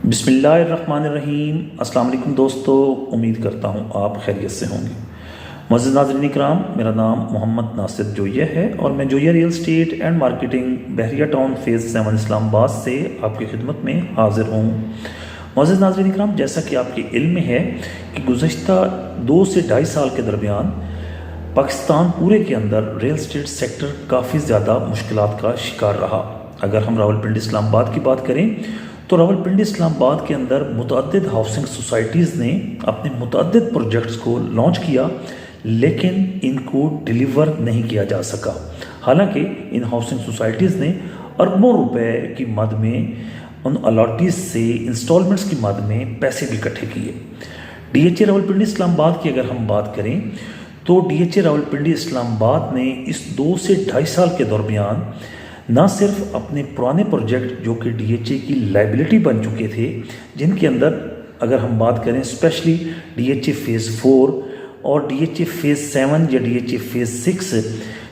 بسم اللہ الرحمن الرحیم۔ السلام علیکم دوستو، امید کرتا ہوں آپ خیریت سے ہوں گے۔ معزز ناظرین اکرام، میرا نام محمد ناصر جویہ ہے اور میں جویہ ریئل اسٹیٹ اینڈ مارکیٹنگ بحریہ ٹاؤن فیز 7 اسلام آباد سے آپ کی خدمت میں حاضر ہوں۔ معزز ناظرین اکرام، جیسا کہ آپ کے علم میں ہے کہ گزشتہ 2 سے 2.5 سال کے درمیان پاکستان پورے کے اندر ریئل اسٹیٹ سیکٹر کافی زیادہ مشکلات کا شکار رہا۔ اگر ہم راولپنڈی اسلام آباد کی بات کریں تو راولپنڈی اسلام آباد کے اندر متعدد ہاؤسنگ سوسائٹیز نے اپنے متعدد پروجیکٹس کو لانچ کیا، لیکن ان کو ڈیلیور نہیں کیا جا سکا۔ حالانکہ ان ہاؤسنگ سوسائٹیز نے اربوں روپے کی مد میں ان الاٹیز سے انسٹالمنٹس کی مد میں پیسے بھی اکٹھے کیے۔ ڈی ایچ اے راولپنڈی اسلام آباد کی اگر ہم بات کریں تو ڈی ایچ اے راولپنڈی اسلام آباد نے اس 2 سے 2.5 سال کے درمیان نہ صرف اپنے پرانے پروجیکٹ جو کہ ڈی ایچ اے کی لائبلٹی بن چکے تھے، جن کے اندر اگر ہم بات کریں especially D H A phase 4 اور ڈی ایچ اے فیز 7 یا ڈی ایچ اے فیز 6،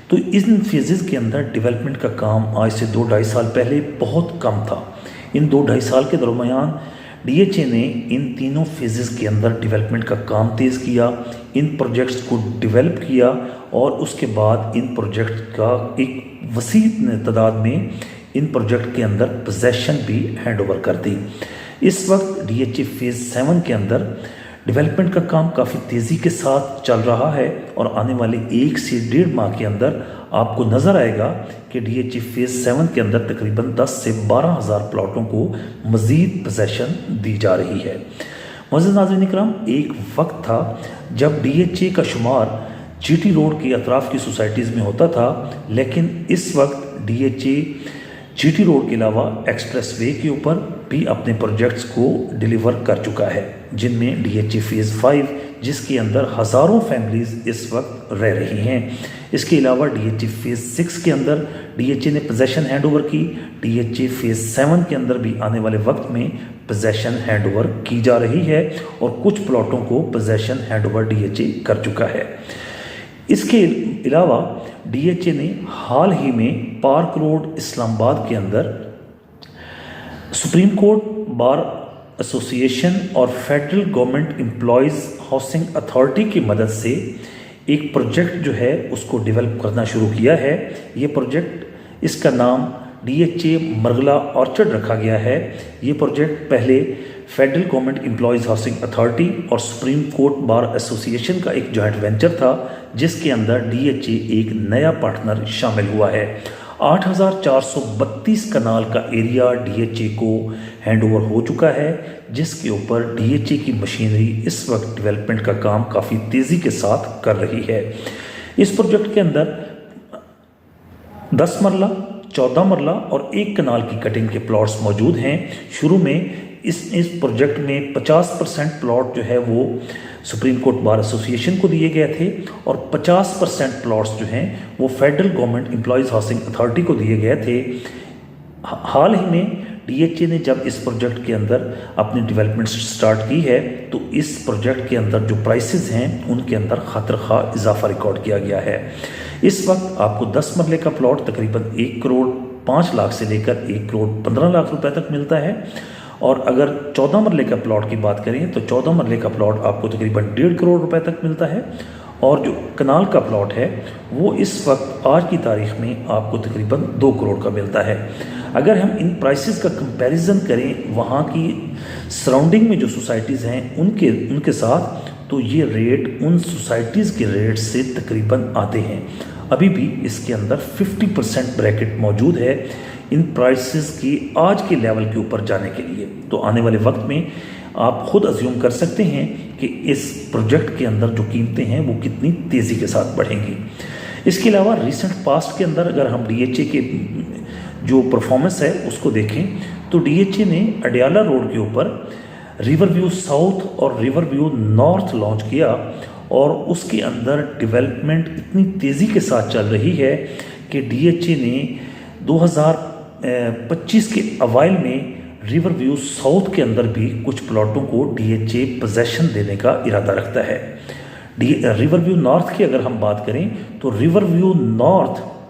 تو ان فیزز کے اندر ڈیولپمنٹ کا کام آج سے 2-2.5 سال پہلے بہت کم تھا۔ ان 2-2.5 سال کے درمیان ڈی ایچ اے نے ان تینوں فیزز کے اندر ڈیولپمنٹ کا کام تیز کیا، ان پروجیکٹس کو ڈیولپ کیا اور اس کے بعد ان پروجیکٹ کا ایک وسیع تعداد میں ان پروجیکٹ کے اندر پوزیشن بھی ہینڈ اوور کر دی۔ اس وقت ڈی ایچ اے فیز 7 کے اندر ڈیولپمنٹ کا کام کافی تیزی کے ساتھ چل رہا ہے اور آنے والے 1 سے 1.5 ماہ کے اندر آپ کو نظر آئے گا کہ ڈی ایچ اے فیز 7 کے اندر تقریباً 10 سے 12 ہزار پلاٹوں کو مزید پوزیشن دی جا رہی ہے۔ معزز ناظرین اکرام، ایک وقت تھا جب ڈی ایچ اے کا شمار جی ٹی روڈ کے اطراف کی سوسائٹیز میں ہوتا تھا، لیکن اس وقت D H A G T road کے علاوہ ایکسپریس وے کے اوپر بھی اپنے پروجیکٹس کو ڈیلیور کر چکا ہے، جن میں ڈی ایچ اے فیز 5 جس کے اندر ہزاروں فیملیز اس وقت رہ رہی ہیں۔ اس کے علاوہ ڈی ایچ اے فیز 6 کے اندر ڈی ایچ اے نے پوزیشن ہینڈ اوور کی، ڈی ایچ اے فیز 7 کے اندر بھی آنے والے وقت میں پوزیشن ہینڈ اوور کی جا رہی ہے اور کچھ پلاٹوں کو possession hand over D H A کر چکا ہے۔ اس کے علاوہ ڈی ایچ اے نے حال ہی میں پارک روڈ اسلام آباد کے اندر سپریم کورٹ بار ایسوسی ایشن اور federal government employees housing authority کی مدد سے ایک پروجیکٹ جو ہے اس کو ڈیولپ کرنا شروع کیا ہے۔ یہ پروجیکٹ، اس کا نام ڈی ایچ اے مرغلا آرچرڈ رکھا گیا ہے۔ یہ پروجیکٹ پہلے federal government employees housing authority اور سپریم کورٹ بار ایسوسی ایشن کا ایک جوائنٹ وینچر تھا، جس کے اندر ڈی ایچ اے ایک نیا پارٹنر شامل ہوا ہے۔ 8432 کنال کا ایریا ڈی ایچ اے کو ہینڈ اوور ہو چکا ہے، جس کے اوپر ڈی ایچ اے کی مشینری اس وقت ڈیولپمنٹ کا کام کافی تیزی کے ساتھ کر رہی ہے۔ اس پروجیکٹ کے اندر 10 مرلہ، 14 مرلہ اور 1 کنال کی کٹنگ کے پلاٹس موجود ہیں۔ شروع میں اس پروجیکٹ میں 50% پلاٹ جو ہے وہ سپریم کورٹ بار ایسوسی ایشن کو دیے گئے تھے اور 50% پلاٹس جو ہیں وہ federal government employees housing authority کو دیے گئے تھے۔ حال ہی میں ڈی ایچ اے نے جب اس پروجیکٹ کے اندر اپنی ڈیولپمنٹ سٹارٹ کی ہے تو اس پروجیکٹ کے اندر جو پرائسز ہیں ان کے اندر خاطر خواہ اضافہ ریکارڈ کیا گیا ہے۔ اس وقت آپ کو 10 مرلے کا پلاٹ تقریباً 1 کروڑ 5 لاکھ سے لے کر 1 کروڑ 15 لاکھ روپے تک ملتا ہے، اور اگر 14 مرلے کا پلاٹ کی بات کریں تو 14 مرلے کا پلاٹ آپ کو تقریباً 1.5 کروڑ روپے تک ملتا ہے، اور جو کنال کا پلاٹ ہے وہ اس وقت آج کی تاریخ میں آپ کو تقریباً 2 کروڑ کا ملتا ہے۔ اگر ہم ان پرائسز کا کمپیریزن کریں وہاں کی سراؤنڈنگ میں جو سوسائٹیز ہیں ان کے ساتھ، تو یہ ریٹ ان سوسائٹیز کے ریٹ سے تقریباً آتے ہیں۔ ابھی بھی اس کے اندر 50% بریکٹ موجود ہے ان پرائسز کی آج کے لیول کے اوپر جانے کے لیے۔ تو آنے والے وقت میں آپ خود ازیوم کر سکتے ہیں کہ اس پروجیکٹ کے اندر جو قیمتیں ہیں وہ کتنی تیزی کے ساتھ بڑھیں گی۔ اس کے علاوہ ریسنٹ پاسٹ کے اندر اگر ہم ڈی ایچ اے کے جو پرفارمنس ہے اس کو دیکھیں تو ڈی ایچ اے نے اڈیالہ روڈ کے اوپر ریور ویو ساؤتھ اور ریور ویو نارتھ لانچ کیا، اور اس کے اندر ڈیولپمنٹ اتنی تیزی کے ساتھ چل رہی ہے کہ ڈی ایچ اے نے 2025 کے اوائل میں ریور ویو ساؤتھ کے اندر بھی کچھ پلاٹوں کو ڈی ایچ اے پوزیشن دینے کا ارادہ رکھتا ہے۔ ریور ویو نارتھ کی اگر ہم بات کریں تو river view north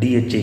DHA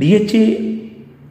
DHA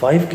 5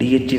DHA